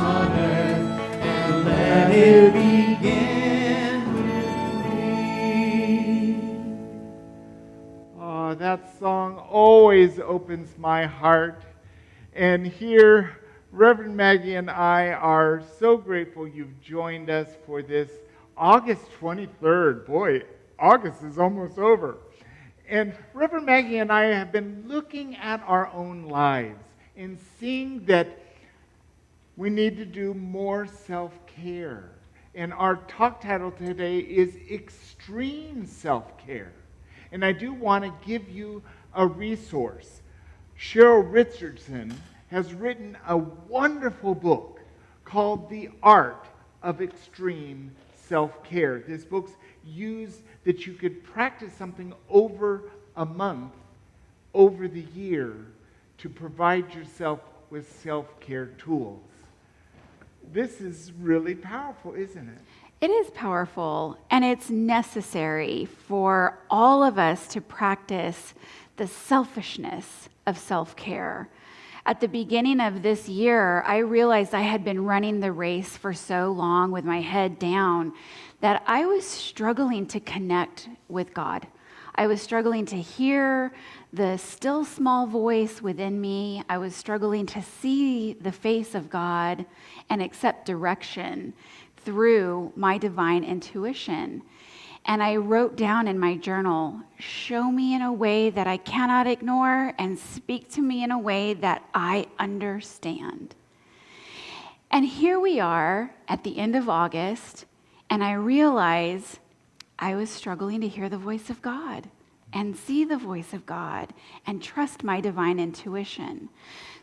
on earth, and let it begin with me. Oh, that song always opens my heart. And here, Reverend Maggie and I are so grateful you've joined us for this August 23rd. Boy, August is almost over. And Reverend Maggie and I have been looking at our own lives and seeing that we need to do more self-care. And our talk title today is Extreme Self-Care. And I do want to give you a resource. Cheryl Richardson has written a wonderful book called The Art of Extreme Self-Care. This book's used that you could practice something over a month, over the year, to provide yourself with self-care tools. This is really powerful, isn't it? It is powerful, and it's necessary for all of us to practice the selfishness of self-care. At the beginning of this year, I realized I had been running the race for so long with my head down that I was struggling to connect with God. I was struggling to hear the still small voice within me. I was struggling to see the face of God and accept direction through my divine intuition. And I wrote down in my journal, show me in a way that I cannot ignore and speak to me in a way that I understand. And here we are at the end of August, and I realize I was struggling to hear the voice of God and see the voice of God and trust my divine intuition.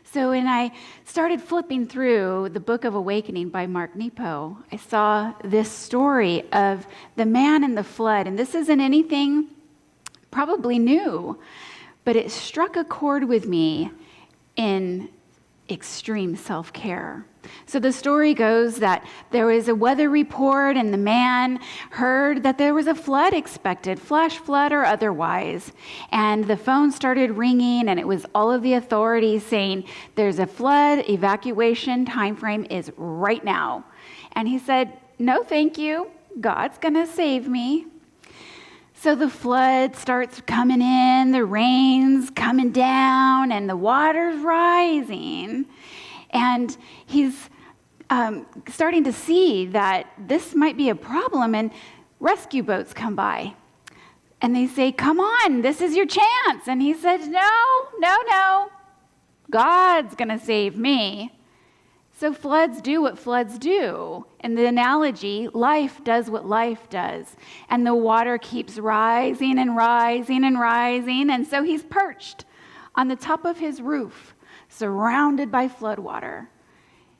So when I started flipping through the Book of Awakening by Mark Nepo, I saw this story of the man in the flood. And this isn't anything probably new, but it struck a chord with me in extreme self-care. So the story goes that there was a weather report and the man heard that there was a flood expected, flash flood or otherwise. And the phone started ringing and it was all of the authorities saying, there's a flood, evacuation time frame is right now. And he said, no, thank you. God's going to save me. So the flood starts coming in, the rain's coming down, and the water's rising. And he's starting to see that this might be a problem, and rescue boats come by. And they say, come on, this is your chance. And he says, no, God's going to save me. So floods do what floods do. In the analogy, life does what life does. And the water keeps rising and rising and rising. And so he's perched on the top of his roof, surrounded by floodwater.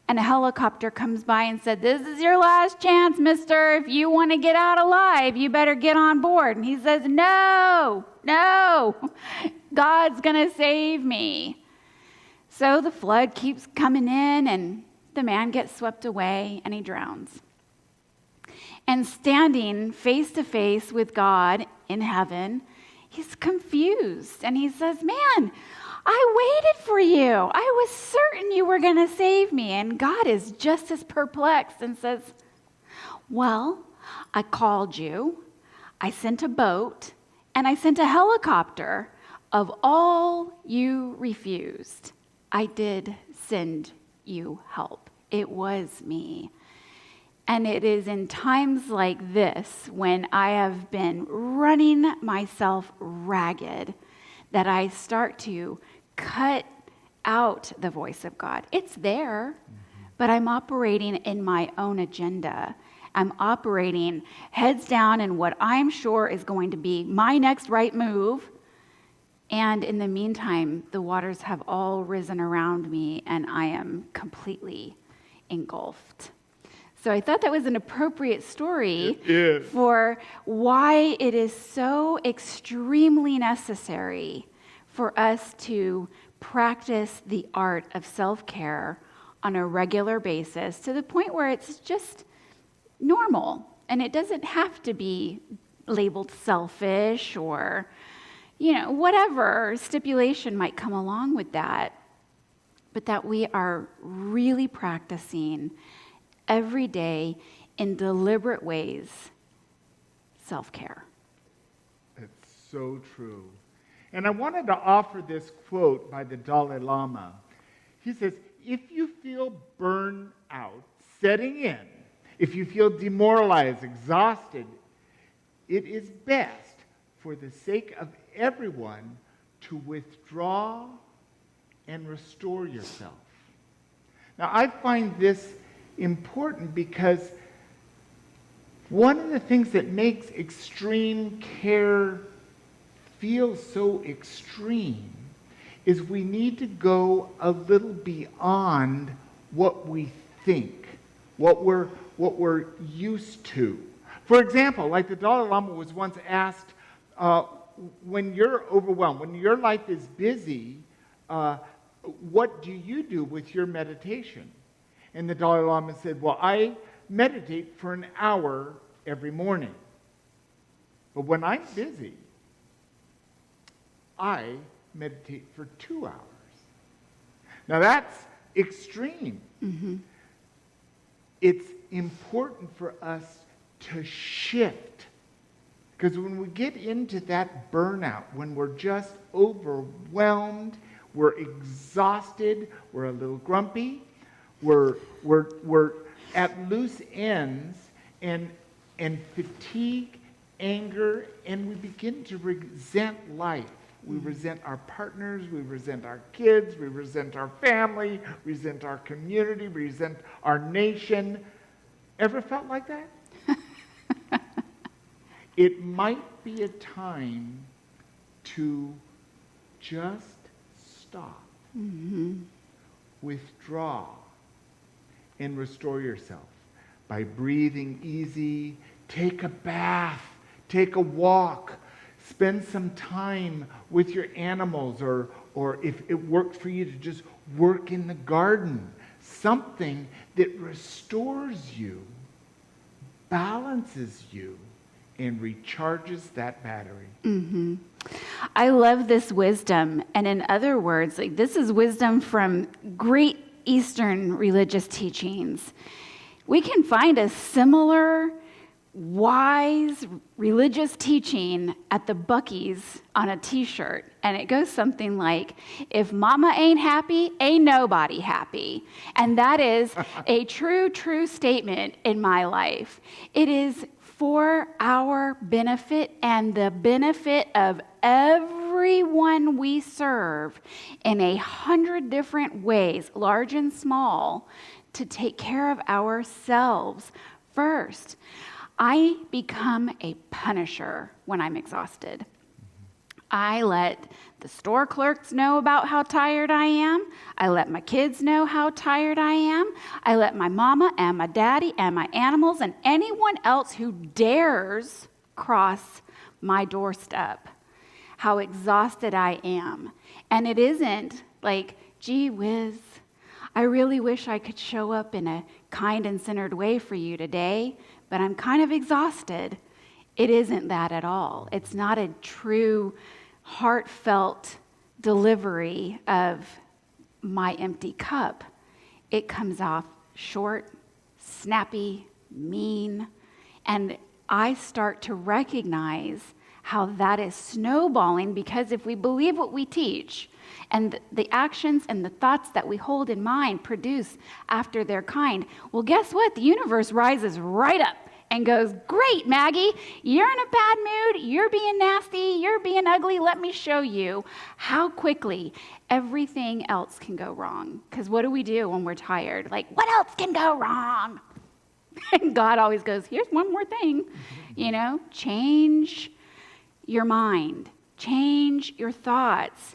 And a helicopter comes by and said, this is your last chance, mister. If you want to get out alive, you better get on board. And he says, no, God's going to save me. So the flood keeps coming in, and the man gets swept away, and he drowns. And standing face to face with God in heaven, he's confused. And he says, man, I waited for you. I was certain you were going to save me. And God is just as perplexed and says, well, I called you, I sent a boat, and I sent a helicopter. Of all you refused, I did send you help. It was me. And it is in times like this, when I have been running myself ragged, that I start to cut out the voice of God. It's there, but I'm operating in my own agenda. I'm operating heads down in what I'm sure is going to be my next right move. And in the meantime, the waters have all risen around me, and I am completely engulfed. So I thought that was an appropriate story for why it is so extremely necessary for us to practice the art of self-care on a regular basis, to the point where it's just normal. And it doesn't have to be labeled selfish or, whatever stipulation might come along with that. but that we are really practicing every day in deliberate ways self-care. It's so true. And I wanted to offer this quote by the Dalai Lama. He says, if you feel burned out setting in, if you feel demoralized, exhausted, it is best for the sake of everyone to withdraw and restore yourself. Now, I find this important because one of the things that makes extreme care feel so extreme is we need to go a little beyond what we think, what we're used to. For example, like the Dalai Lama was once asked, when you're overwhelmed, when your life is busy, what do you do with your meditation? And the Dalai Lama said, well, I meditate for an hour every morning. But when I'm busy, I meditate for 2 hours. Now that's extreme. Mm-hmm. It's important for us to shift. Because when we get into that burnout, when we're just overwhelmed, we're exhausted, we're a little grumpy, we're at loose ends, and fatigue, anger, and we begin to resent life. We resent our partners, we resent our kids, we resent our family, resent our community, resent our nation. Ever felt like that? It might be a time to just stop, withdraw, and restore yourself by breathing easy. Take a bath, take a walk, spend some time with your animals, or if it works for you to just work in the garden, something that restores you, balances you, and recharges that battery. Mm-hmm. I love this wisdom. And in other words, like, this is wisdom from great Eastern religious teachings. We can find a similar wise religious teaching at the Buc-ee's on a t-shirt. And it goes something like, if mama ain't happy, ain't nobody happy. And that is a true statement in my life. It is for our benefit and the benefit of everyone we serve in 100 different ways, large and small, to take care of ourselves first. I become a punisher when I'm exhausted. I let the store clerks know about how tired I am. I let my kids know how tired I am. I let my mama and my daddy and my animals and anyone else who dares cross my doorstep how exhausted I am. And it isn't like, gee whiz, I really wish I could show up in a kind and centered way for you today, but I'm kind of exhausted. It isn't that at all. It's not a true, heartfelt delivery of my empty cup. It comes off short, snappy, mean, and I start to recognize how that is snowballing, because if we believe what we teach and the actions and the thoughts that we hold in mind produce after their kind, well, guess what? The universe rises right up and goes, great, Maggie, you're in a bad mood, you're being nasty, you're being ugly, let me show you how quickly everything else can go wrong. Because what do we do when we're tired? Like, what else can go wrong? And God always goes, here's one more thing, change your mind, change your thoughts.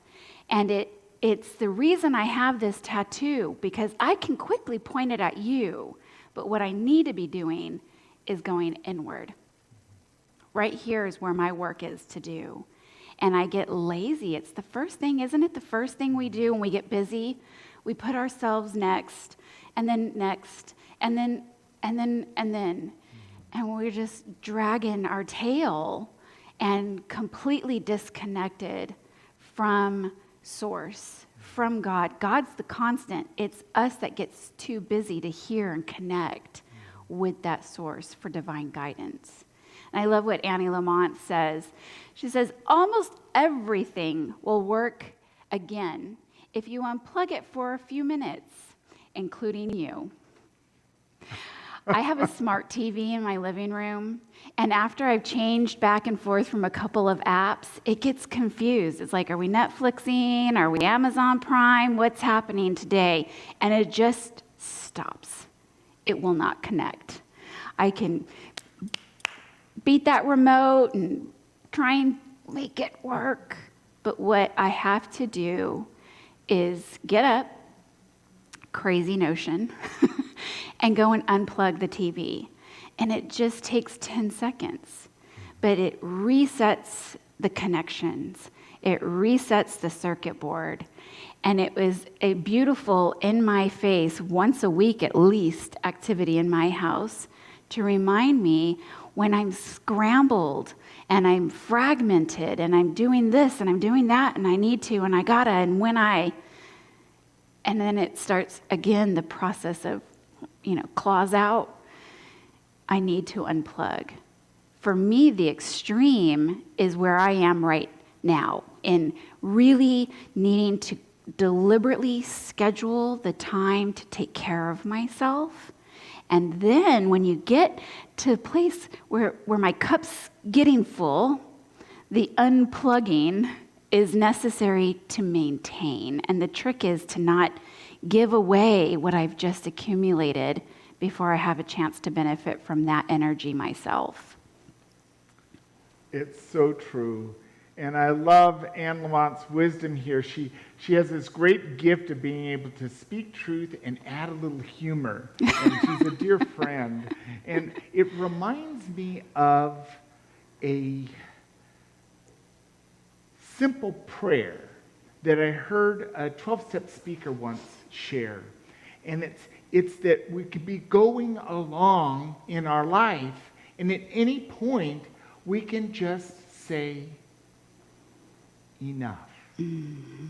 And it's the reason I have this tattoo, because I can quickly point it at you, but what I need to be doing is going inward. Right here is where my work is to do. And I get lazy. It's the first thing, isn't it? The first thing we do when we get busy, we put ourselves next, and then next, and then. And we're just dragging our tail and completely disconnected from source, from God. God's the constant. It's us that gets too busy to hear and connect with that source for divine guidance. And I love what Annie Lamont says. She says, almost everything will work again if you unplug it for a few minutes, including you. I have a smart TV in my living room, and after I've changed back and forth from a couple of apps, it gets confused. It's like, are we Netflixing? Are we Amazon Prime? What's happening today? And it just stops. It will not connect. I can beat that remote and try and make it work, but what I have to do is get up, crazy notion, and go and unplug the TV. And it just takes 10 seconds, but it resets the connections. It resets the circuit board. And it was a beautiful, in my face, once a week at least, activity in my house to remind me when I'm scrambled and I'm fragmented and I'm doing this and I'm doing that and I need to and I gotta and when I, and then it starts again the process of, claws out. I need to unplug. For me, the extreme is where I am right now in really needing to deliberately schedule the time to take care of myself. And then when you get to a place where my cup's getting full, the unplugging is necessary to maintain. And the trick is to not give away what I've just accumulated before I have a chance to benefit from that energy myself. It's so true. And I love Anne Lamont's wisdom here. She has this great gift of being able to speak truth and add a little humor. And she's a dear friend. And it reminds me of a simple prayer that I heard a 12-step speaker once share. And it's that we could be going along in our life, and at any point, we can just say, enough. Mm-hmm.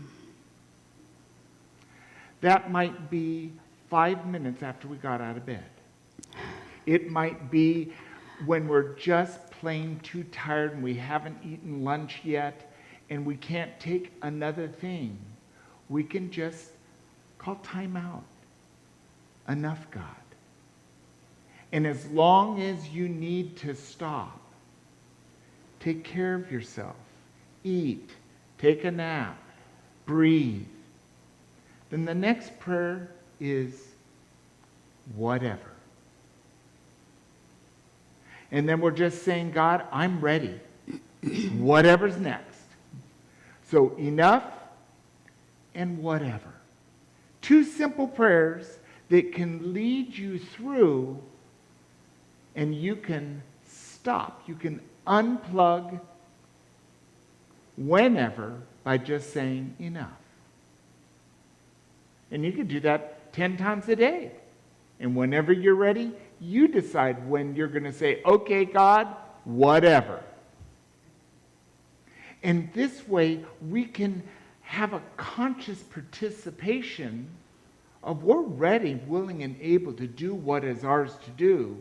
That might be 5 minutes after we got out of bed. It might be when we're just plain too tired and we haven't eaten lunch yet and we can't take another thing. We can just call time out. Enough, God. And as long as you need to stop, take care of yourself, eat, take a nap, breathe. Then the next prayer is whatever. And then we're just saying, God, I'm ready. Whatever's next. So enough and whatever. Two simple prayers that can lead you through, and you can stop. You can unplug whenever by just saying enough. And you can do that 10 times a day. And whenever you're ready, you decide when you're going to say, okay, God, whatever. And this way, we can have a conscious participation of we're ready, willing, and able to do what is ours to do.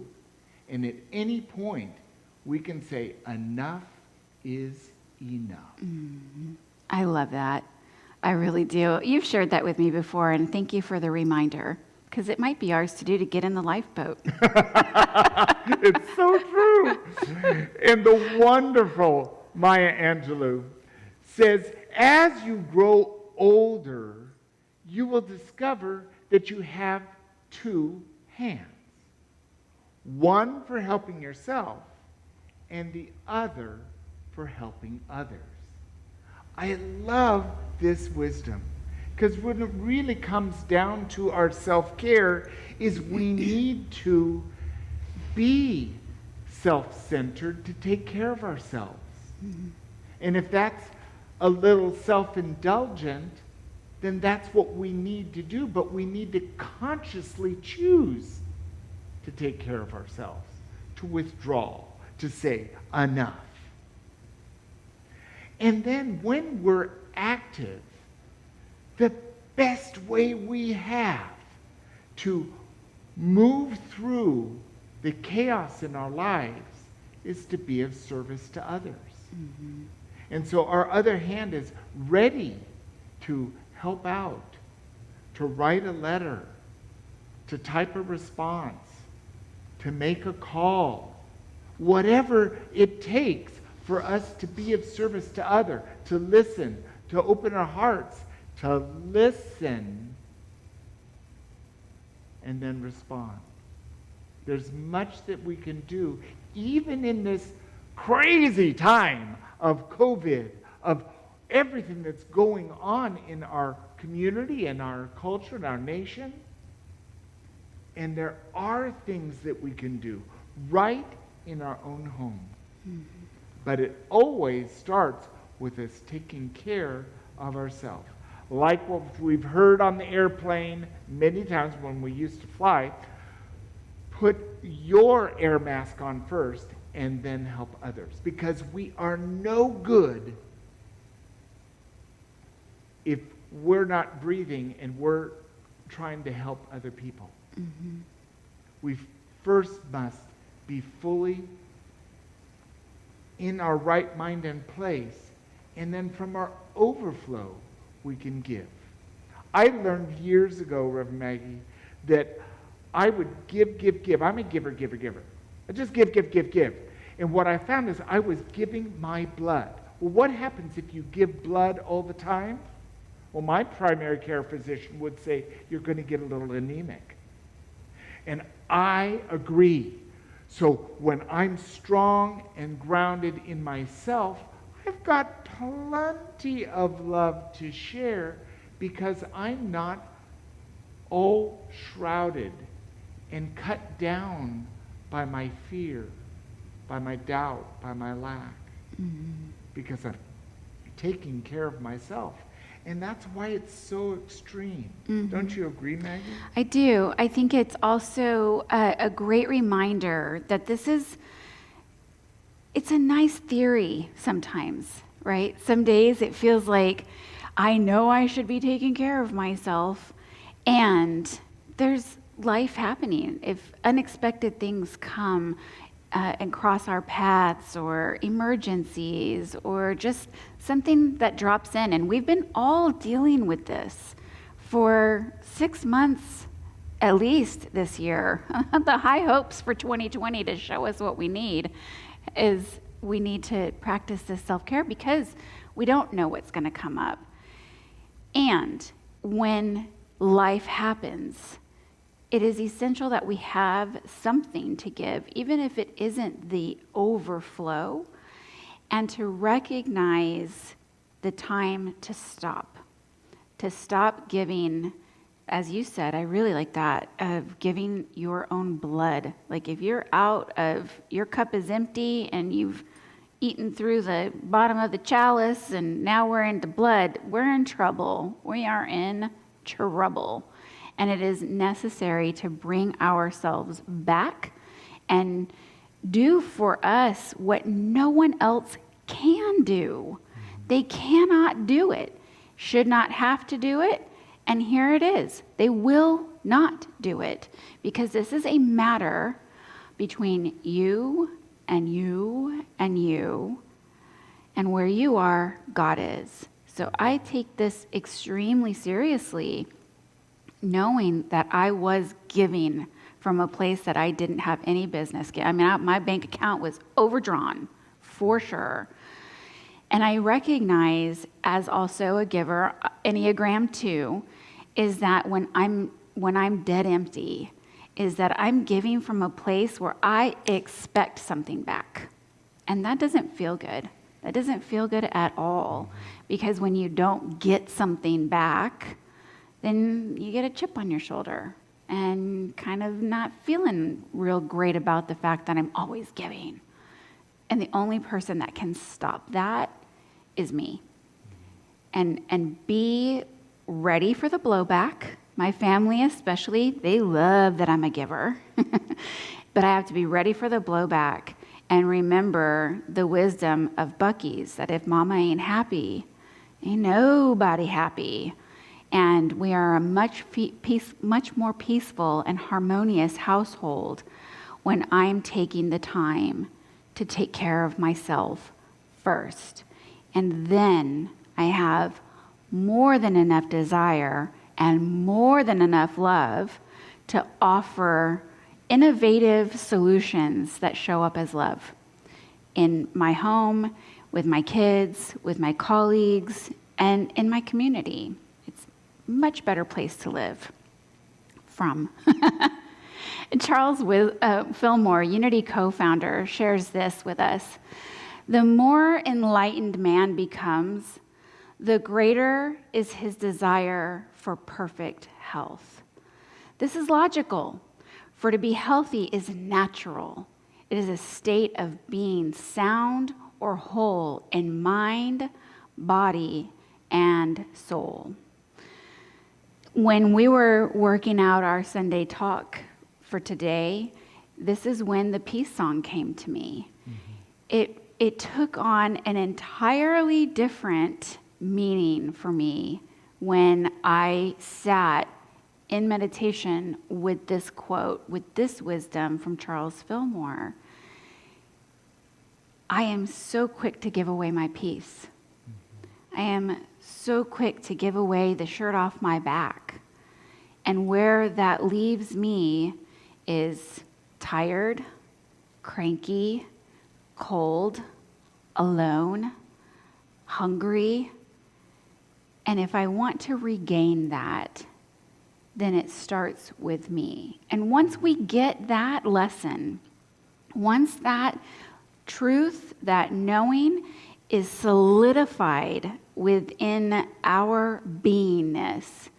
And at any point, we can say, enough is enough. Mm-hmm. I love that. I really do. You've shared that with me before, and thank you for the reminder, because it might be ours to do to get in the lifeboat. It's so true. And the wonderful Maya Angelou says, as you grow older, you will discover that you have two hands. One for helping yourself, and the other for helping others. I love this wisdom, because when it really comes down to our self-care is we need to be self-centered to take care of ourselves. Mm-hmm. And if that's a little self-indulgent, then that's what we need to do, but we need to consciously choose to take care of ourselves, to withdraw, to say enough. And then when we're active, the best way we have to move through the chaos in our lives is to be of service to others. Mm-hmm. And so our other hand is ready to help out, to write a letter, to type a response, to make a call, whatever it takes for us to be of service to others, to listen, to open our hearts, to listen, and then respond. There's much that we can do, even in this crazy time of COVID, of everything that's going on in our community and our culture and our nation. And there are things that we can do right in our own home. Mm-hmm. But it always starts with us taking care of ourselves. Like what we've heard on the airplane many times when we used to fly, put your air mask on first and then help others. Because we are no good if we're not breathing and we're trying to help other people. Mm-hmm. We first must be fully in our right mind and place, and then from our overflow, we can give. I learned years ago, Reverend Maggie, that I would give. I'm a giver. I just give. And what I found is I was giving my blood. Well, what happens if you give blood all the time? Well, my primary care physician would say, you're going to get a little anemic. And I agree. So when I'm strong and grounded in myself, I've got plenty of love to share because I'm not all shrouded and cut down by my fear, by my doubt, by my lack. Mm-hmm. Because I'm taking care of myself. And that's why it's so extreme. Mm-hmm. Don't you agree, Maggie? I do. I think it's also a great reminder that it's a nice theory sometimes, right? Some days it feels like I know I should be taking care of myself, and there's life happening. If unexpected things come and cross our paths, or emergencies, or just something that drops in. And we've been all dealing with this for 6 months at least this year. The high hopes for 2020 to show us what we need is we need to practice this self-care because we don't know what's going to come up. And when life happens, it is essential that we have something to give, even if it isn't the overflow, and to recognize the time to stop giving. As you said, I really like that, of giving your own blood. Like if you're out of, your cup is empty and you've eaten through the bottom of the chalice and now we're into blood, we're in trouble. We are in trouble. And it is necessary to bring ourselves back and do for us what no one else can do. They cannot do it, should not have to do it, and here it is. They will not do it because this is a matter between you and you and you, and where you are, God is. So I take this extremely seriously, knowing that I was giving from a place that I didn't have any business. I mean, my bank account was overdrawn, for sure. And I recognize, as also a giver, Enneagram 2, is that when I'm dead empty, is that I'm giving from a place where I expect something back. And that doesn't feel good. That doesn't feel good at all. Because when you don't get something back, then you get a chip on your shoulder and kind of not feeling real great about the fact that I'm always giving. And the only person that can stop that is me. And be ready for the blowback. My family especially, they love that I'm a giver. But I have to be ready for the blowback and remember the wisdom of Bucky's, that if mama ain't happy, ain't nobody happy. And we are a much more peaceful and harmonious household when I'm taking the time to take care of myself first. And then I have more than enough desire and more than enough love to offer innovative solutions that show up as love in my home, with my kids, with my colleagues, and in my community. It's a much better place to live from. Charles Fillmore, Unity co-founder, shares this with us. The more enlightened man becomes, the greater is his desire for perfect health. This is logical, for to be healthy is natural. It is a state of being sound or whole in mind, body, and soul. When we were working out our Sunday talk for today, this is when the peace song came to me. Mm-hmm. It took on an entirely different meaning for me when I sat in meditation with this quote, with this wisdom from Charles Fillmore. I am so quick to give away my peace. I am so quick to give away the shirt off my back. And where that leaves me is tired, cranky, cold, alone, hungry. And if I want to regain that, then it starts with me. And once we get that lesson, once that truth, that knowing is solidified within our beingness,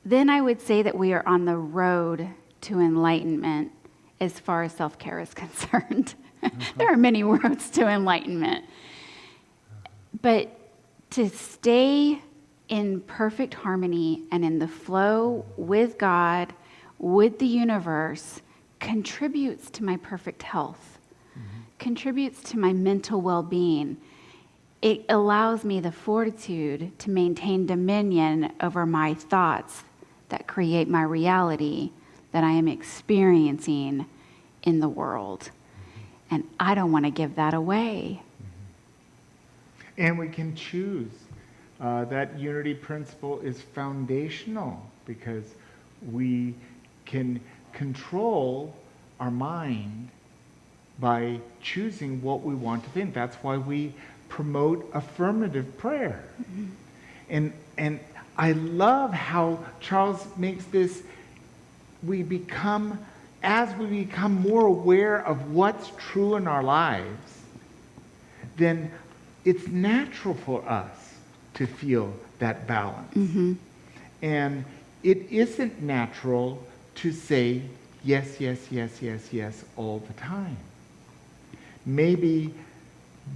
then I would say that we are on the road to enlightenment as far as self-care is concerned. There are many roads to enlightenment. But to stay in perfect harmony and in the flow with God, with the universe, contributes to my perfect health, contributes to my mental well-being. It allows me the fortitude to maintain dominion over my thoughts that create my reality that I am experiencing in the world. And I don't want to give that away. And we can choose. That unity principle is foundational because we can control our mind by choosing what we want to think. That's why we promote affirmative prayer. Mm-hmm. And I love how Charles makes this, as we become more aware of what's true in our lives, then it's natural for us to feel that balance. Mm-hmm. And it isn't natural to say yes, yes, yes, yes, yes all the time. Maybe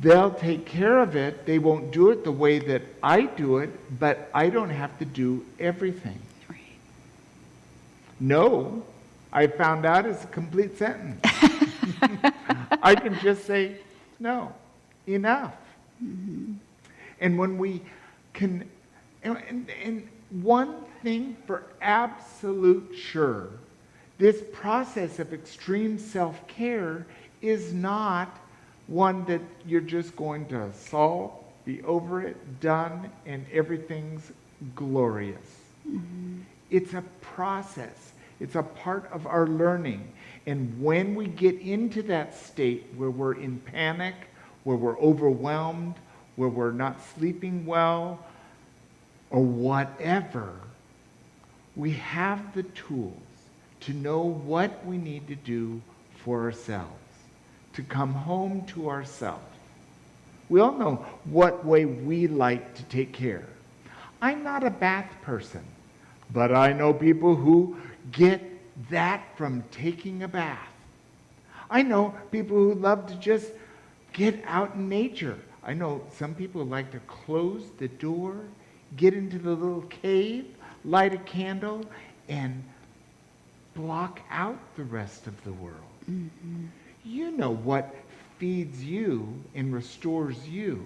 they'll take care of it. They won't do it the way that I do it, but I don't have to do everything. Right. No, I found out is a complete sentence. I can just say, no, enough. Mm-hmm. And when we can, and one thing for absolute sure, this process of extreme self-care is not one that you're just going to solve, be over it, done, and everything's glorious. Mm-hmm. It's a process. It's a part of our learning. And when we get into that state where we're in panic, where we're overwhelmed, where we're not sleeping well, or whatever, we have the tools to know what we need to do for ourselves, to come home to ourselves. We all know what way we like to take care. I'm not a bath person, but I know people who get that from taking a bath. I know people who love to just get out in nature. I know some people like to close the door, get into the little cave, light a candle, and block out the rest of the world. Mm-hmm. You know what feeds you and restores you.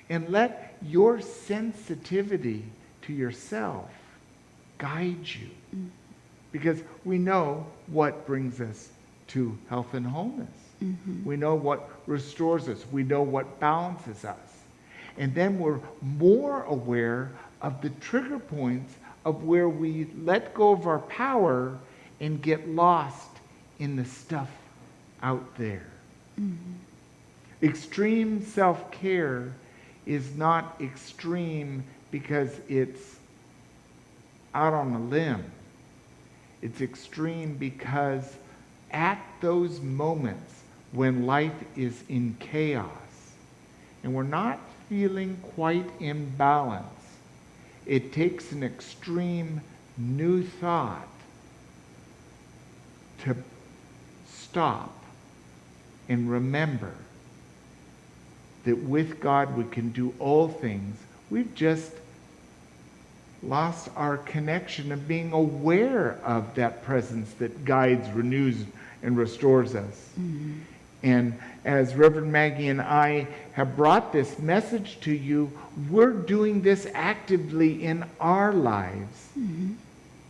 And let your sensitivity to yourself guides you. Because we know what brings us to health and wholeness. We know what restores us. We know what balances us. And then we're more aware of the trigger points of where we let go of our power and get lost in the stuff out there. Extreme self-care is not extreme because it's out on a limb. It's extreme because at those moments when life is in chaos and we're not feeling quite in balance, it takes an extreme new thought to stop and remember that with God we can do all things. We've just lost our connection of being aware of that presence that guides, renews, and restores us. And as Reverend Maggie and I have brought this message to you, we're doing this actively in our lives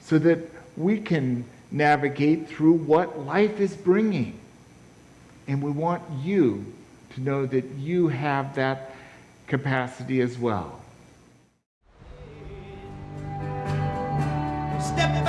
so that we can navigate through what life is bringing. And we want you to know that you have that capacity as well. Step